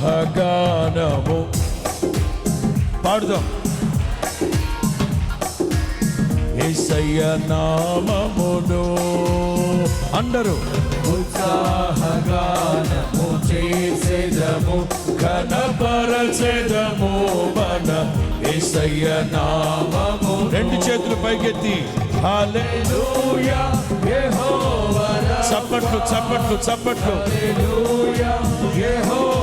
ఉత్సాహగానము. పాడుదాం. యేసయ్య నామమును అందరూ ఉత్సాహగానము చేసేదము, ఘనపరచెదము మన యేసయ్య నామము. రెండు చేతులు పైకెత్తి హల్లెలూయా యెహోవా. చప్పట్లు చప్పట్లు చప్పట్లు. హల్లెలూయా యెహోవా